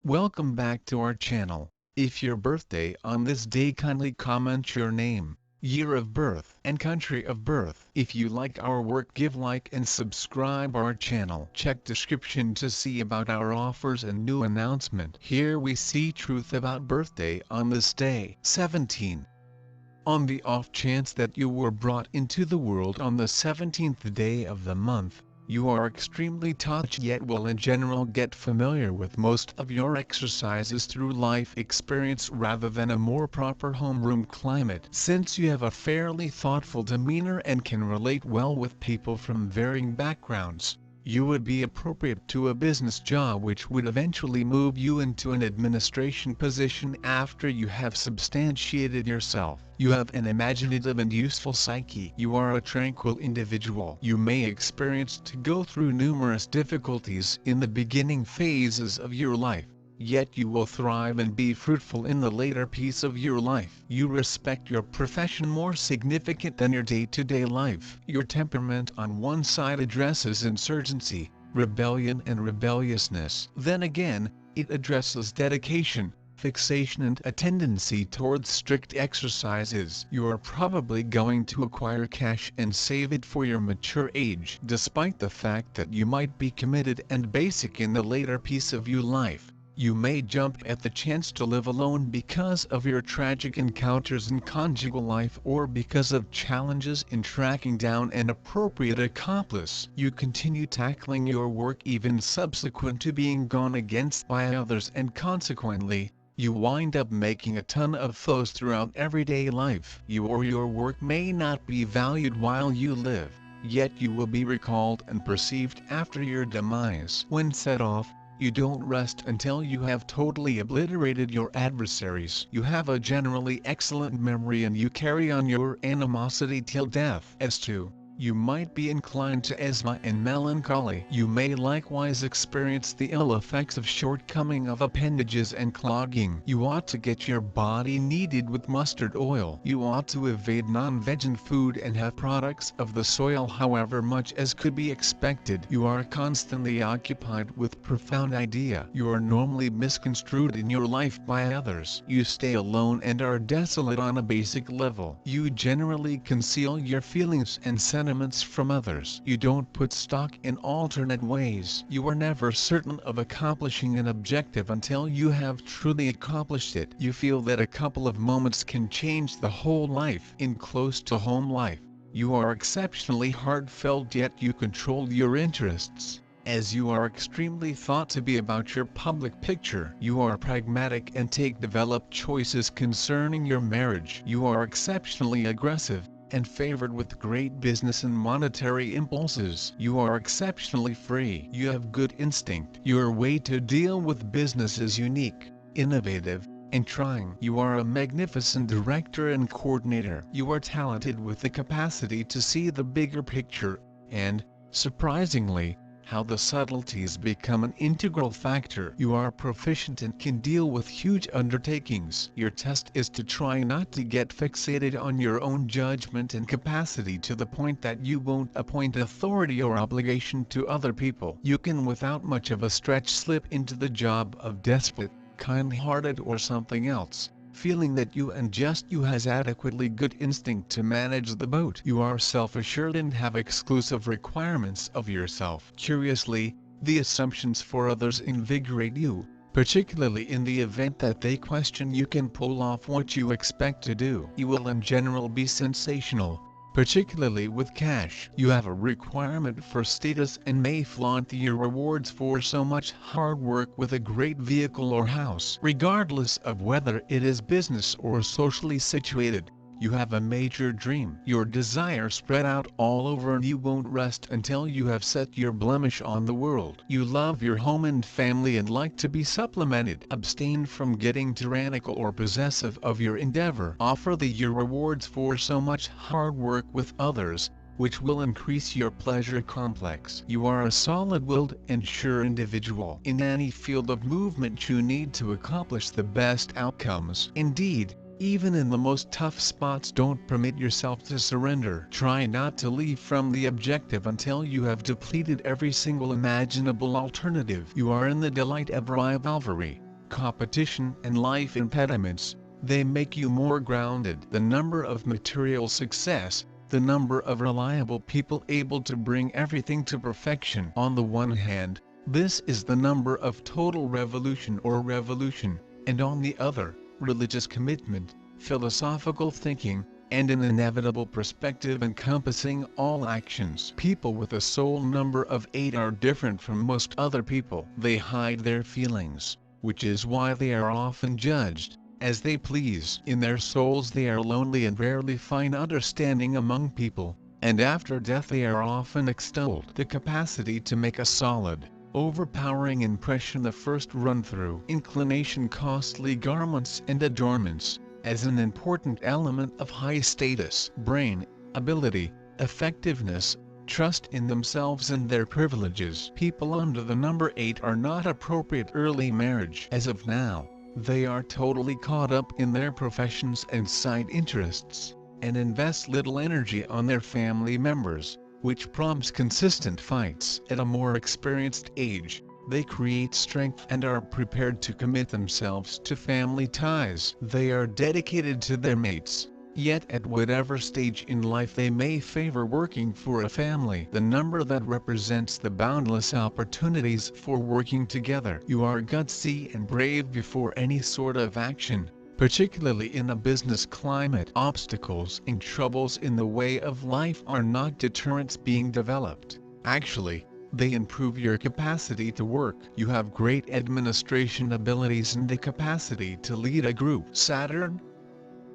Welcome back to our channel. If your birthday on this day, kindly comment your name, year of birth and country of birth. If you like our work, give like and subscribe our channel. Check description to see about our offers and new announcement. Here we see truth about birthday on this day. 17. On the off chance that you were brought into the world on the 17th day of the month, you are extremely touchy yet will in general get familiar with most of your exercises through life experience rather than a more proper homeroom climate. Since you have a fairly thoughtful demeanor and can relate well with people from varying backgrounds, you would be appropriate to a business job which would eventually move you into an administration position after you have substantiated yourself. You have an imaginative and useful psyche. You are a tranquil individual. You may experience to go through numerous difficulties in the beginning phases of your life, yet you will thrive and be fruitful in the later piece of your life. You respect your profession more significant than your day-to-day life. Your temperament on one side addresses insurgency, rebellion and rebelliousness. Then again, it addresses dedication, fixation and a tendency towards strict exercises. You are probably going to acquire cash and save it for your mature age. Despite the fact that you might be committed and basic in the later piece of your life, you may jump at the chance to live alone because of your tragic encounters in conjugal life or because of challenges in tracking down an appropriate accomplice. You continue tackling your work even subsequent to being gone against by others, and consequently, you wind up making a ton of foes throughout everyday life. You or your work may not be valued while you live, yet you will be recalled and perceived after your demise. When set off, you don't rest until you have totally obliterated your adversaries. You have a generally excellent memory and you carry on your animosity till death. As to, you might be inclined to asthma and melancholy. You may likewise experience the ill effects of shortcoming of appendages and clogging. You ought to get your body kneaded with mustard oil. You ought to evade non-vegan food and have products of the soil however much as could be expected. You are constantly occupied with profound idea. You are normally misconstrued in your life by others. You stay alone and are desolate on a basic level. You generally conceal your feelings and sentiments from others. You don't put stock in alternate ways. You are never certain of accomplishing an objective until you have truly accomplished it. You feel that a couple of moments can change the whole life. In close to home life, you are exceptionally heartfelt yet you control your interests, as you are extremely thought to be about your public picture. You are pragmatic and take developed choices concerning your marriage. You are exceptionally aggressive and favored with great business and monetary impulses. You are exceptionally free. You have good instinct. Your way to deal with business is unique, innovative, and trying. You are a magnificent director and coordinator. You are talented with the capacity to see the bigger picture, and, surprisingly, how the subtleties become an integral factor. You are proficient and can deal with huge undertakings. Your test is to try not to get fixated on your own judgment and capacity to the point that you won't appoint authority or obligation to other people. You can without much of a stretch slip into the job of despot, kind-hearted or something else, feeling that you and just you has adequately good instinct to manage the boat. You are self-assured and have exclusive requirements of yourself. Curiously, the assumptions for others invigorate you, particularly in the event that they question you can pull off what you expect to do. You will in general be sensational, particularly with cash. You have a requirement for status and may flaunt your rewards for so much hard work with a great vehicle or house. Regardless of whether it is business or socially situated, you have a major dream. Your desire spread out all over and you won't rest until you have set your blemish on the world. You love your home and family and like to be supplemented. Abstain from getting tyrannical or possessive of your endeavor. Offer your rewards for so much hard work with others, which will increase your pleasure complex. You are a solid-willed and sure individual. In any field of movement you need to accomplish the best outcomes. Indeed, even in the most tough spots, don't permit yourself to surrender. Try not to leave from the objective until you have depleted every single imaginable alternative. You are in the delight of rivalry, competition and life impediments, they make you more grounded. The number of material success, the number of reliable people able to bring everything to perfection. On the one hand, this is the number of total revolution or revolution, and on the other, religious commitment, philosophical thinking, and an inevitable perspective encompassing all actions. People with a soul number of 8 are different from most other people. They hide their feelings, which is why they are often judged as they please. In their souls they are lonely and rarely find understanding among people, and after death they are often extolled. The capacity to make a solid, overpowering impression the first run-through. Inclination, costly garments and adornments, as an important element of high status. Brain, ability, effectiveness, trust in themselves and their privileges. People under the number 8 are not appropriate early marriage. As of now, they are totally caught up in their professions and side interests, and invest little energy on their family members, which prompts consistent fights. At a more experienced age, they create strength and are prepared to commit themselves to family ties. They are dedicated to their mates, yet at whatever stage in life they may favor working for a family. The number that represents the boundless opportunities for working together. You are gutsy and brave before any sort of action, particularly in a business climate. Obstacles and troubles in the way of life are not deterrents being developed. Actually, they improve your capacity to work. You have great administration abilities and the capacity to lead a group. Saturn.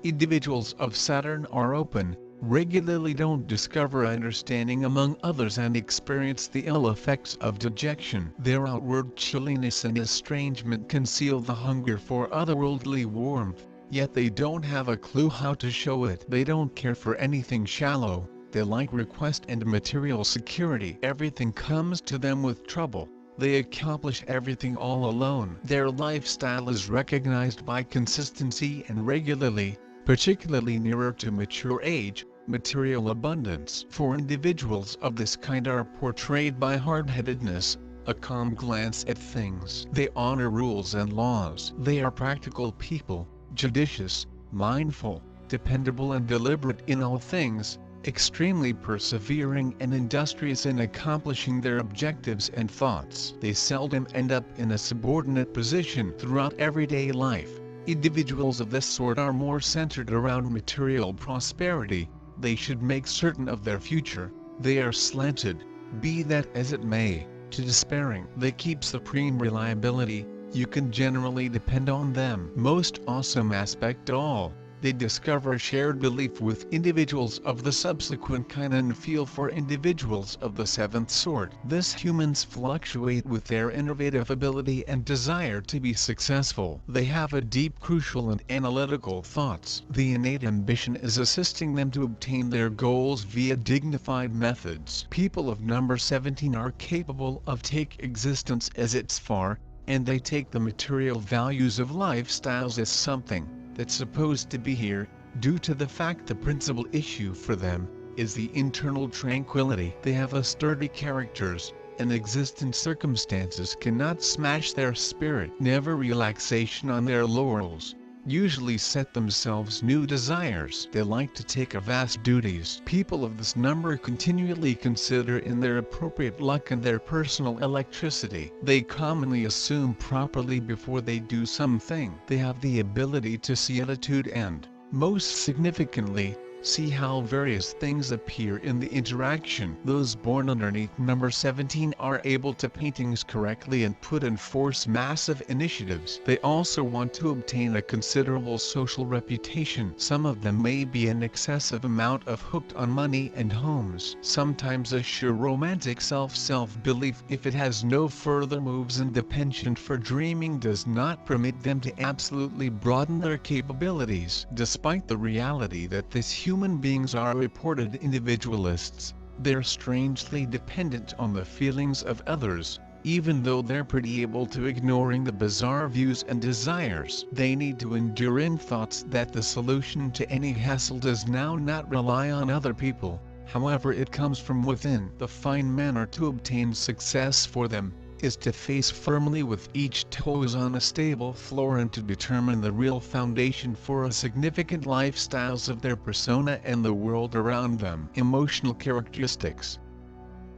Individuals of Saturn are open, regularly don't discover understanding among others and experience the ill effects of dejection. Their outward chilliness and estrangement conceal the hunger for otherworldly warmth, yet they don't have a clue how to show it. They don't care for anything shallow. They like request and material security. Everything comes to them with trouble. They accomplish everything all alone. Their lifestyle is recognized by consistency and regularly, particularly nearer to mature age, material abundance. For individuals of this kind are portrayed by hard-headedness, a calm glance at things. They honor rules and laws. They are practical people, judicious, mindful, dependable and deliberate in all things, extremely persevering and industrious in accomplishing their objectives and thoughts. They seldom end up in a subordinate position throughout everyday life. Individuals of this sort are more centered around material prosperity. They should make certain of their future. They are slanted, be that as it may, to despairing. They keep supreme reliability. You can generally depend on them. Most awesome aspect of all, they discover a shared belief with individuals of the subsequent kind and feel for individuals of the 7th sort. Thus humans fluctuate with their innovative ability and desire to be successful. They have a deep, crucial and analytical thoughts. The innate ambition is assisting them to obtain their goals via dignified methods. People of number 17 are capable of take existence as its far, and they take the material values of lifestyles as something that's supposed to be here, due to the fact the principal issue for them is the internal tranquility. They have a sturdy characters, and existing circumstances cannot smash their spirit. Never relaxation on their laurels. Usually set themselves new desires. They like to take a vast duties. People of this number continually consider in their appropriate luck and their personal electricity. They commonly assume properly before they do something. They have the ability to see attitude and, most significantly, see how various things appear in the interaction. Those born underneath number 17 are able to paint things correctly and put in force massive initiatives. They also want to obtain a considerable social reputation. Some of them may be an excessive amount of hooked on money and homes. Sometimes a sure romantic self-belief, if it has no further moves, and the penchant for dreaming does not permit them to absolutely broaden their capabilities. Despite the reality that this human beings are reported individualists, they're strangely dependent on the feelings of others, even though they're pretty able to ignoring the bizarre views and desires. They need to endure in thoughts that the solution to any hassle does now not rely on other people, however it comes from within. The fine manner to obtain success for them is to face firmly with each toes on a stable floor and to determine the real foundation for a significant lifestyles of their persona and the world around them. Emotional characteristics.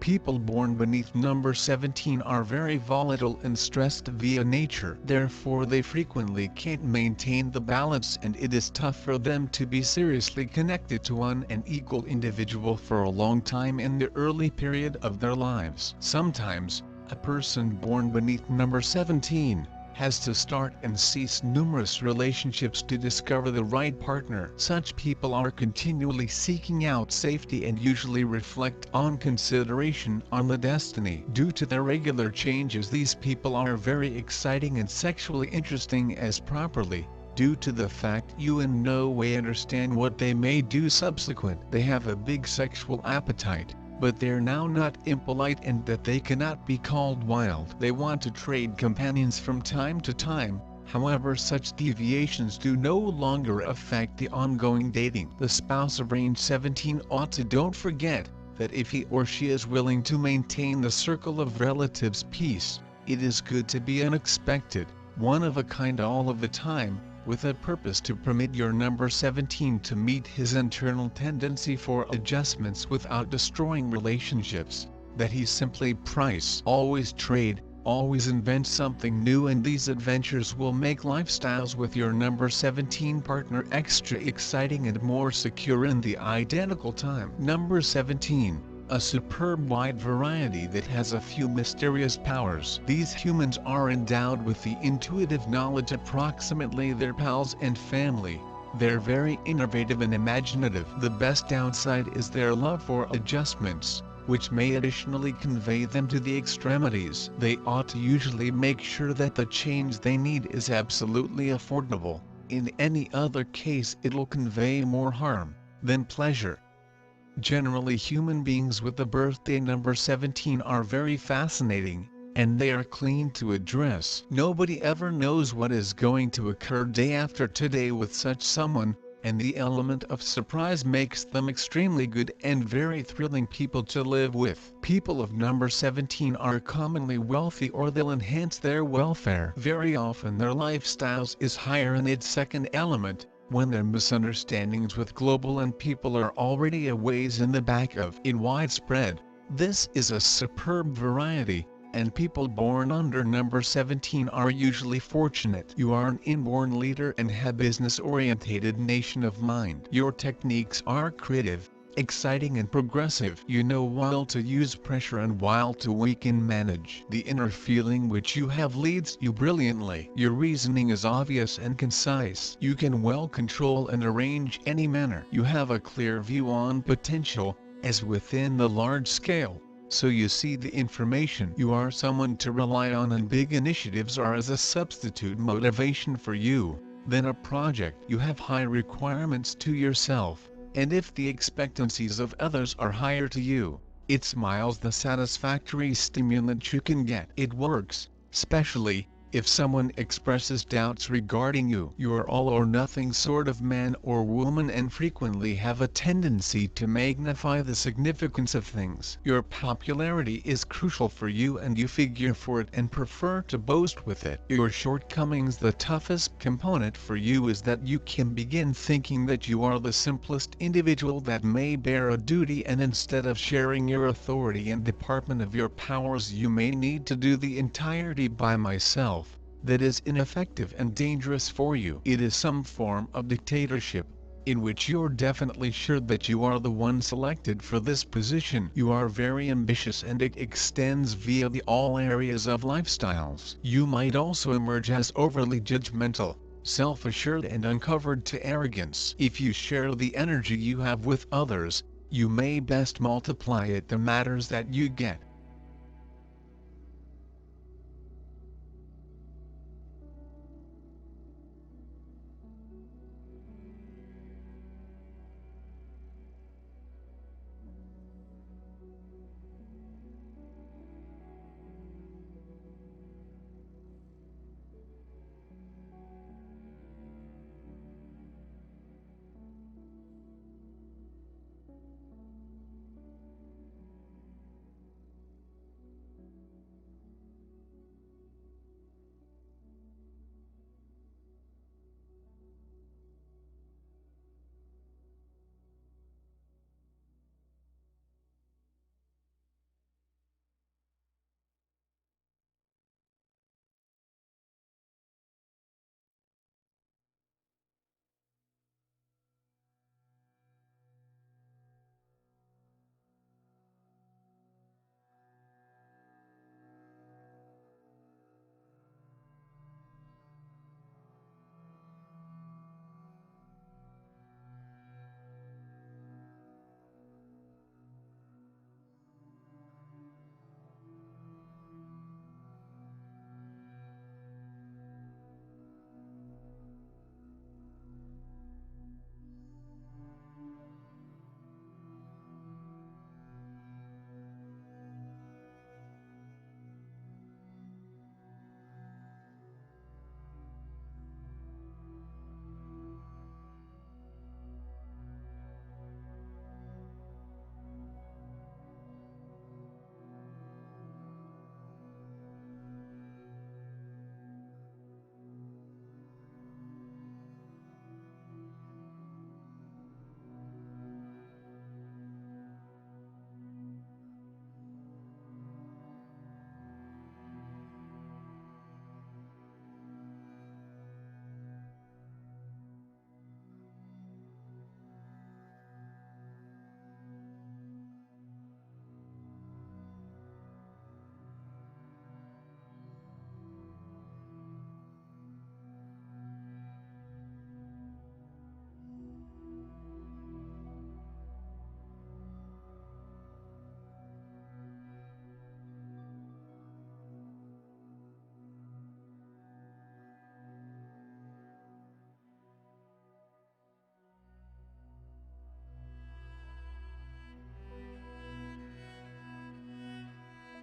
People born beneath number 17 are very volatile and stressed via nature. Therefore they frequently can't maintain the balance, and it is tough for them to be seriously connected to one and equal individual for a long time in the early period of their lives. Sometimes, a person born beneath number 17 has to start and cease numerous relationships to discover the right partner. Such people are continually seeking out safety and usually reflect on consideration on the destiny. Due to their regular changes, these people are very exciting and sexually interesting as properly. Due to the fact you in no way understand what they may do subsequent. They have a big sexual appetite, but they're now not impolite and that they cannot be called wild. They want to trade companions from time to time, however such deviations do no longer affect the ongoing dating. The spouse of range 17 ought to don't forget that if he or she is willing to maintain the circle of relatives peace, it is good to be unexpected, one of a kind all of the time, with a purpose to permit your number 17 to meet his internal tendency for adjustments without destroying relationships, that he simply price. Always trade, always invent something new, and these adventures will make lifestyles with your number 17 partner extra exciting and more secure in the identical time. Number 17. A superb wide variety that has a few mysterious powers. These humans are endowed with the intuitive knowledge approximately their pals and family. They're very innovative and imaginative. The best downside is their love for adjustments, which may additionally convey them to the extremities. They ought to usually make sure that the change they need is absolutely affordable. In any other case, it'll convey more harm than pleasure. Generally, human beings with the birthday number 17 are very fascinating, and they are clean to address. Nobody ever knows what is going to occur day after today with such someone, and the element of surprise makes them extremely good and very thrilling people to live with. People of number 17 are commonly wealthy, or they'll enhance their welfare. Very often their lifestyles is higher in its second element, when their misunderstandings with global and people are already a ways in the back of in widespread. This is a superb variety, and people born under number 17 are usually fortunate. You are an inborn leader and have business-orientated nation of mind. Your techniques are creative, exciting and progressive. You know while to use pressure and while to weaken manage. The inner feeling which you have leads you brilliantly. Your reasoning is obvious and concise. You can well control and arrange any manner. You have a clear view on potential, as within the large scale, so you see the information. You are someone to rely on, and big initiatives are as a substitute motivation for you than a project. You have high requirements to yourself, and if the expectancies of others are higher to you, it smiles the satisfactory stimulant you can get. It works, especially if someone expresses doubts regarding you. You are all or nothing sort of man or woman and frequently have a tendency to magnify the significance of things. Your popularity is crucial for you and you figure for it and prefer to boast with it. Your shortcomings. The toughest component for you is that you can begin thinking that you are the simplest individual that may bear a duty, and instead of sharing your authority and department of your powers, you may need to do the entirety by myself. That is ineffective and dangerous for you. It is some form of dictatorship, in which you're definitely sure that you are the one selected for this position. You are very ambitious and it extends via all areas of lifestyles. You might also emerge as overly judgmental, self-assured and uncovered to arrogance. If you share the energy you have with others, you may best multiply it. The matters that you get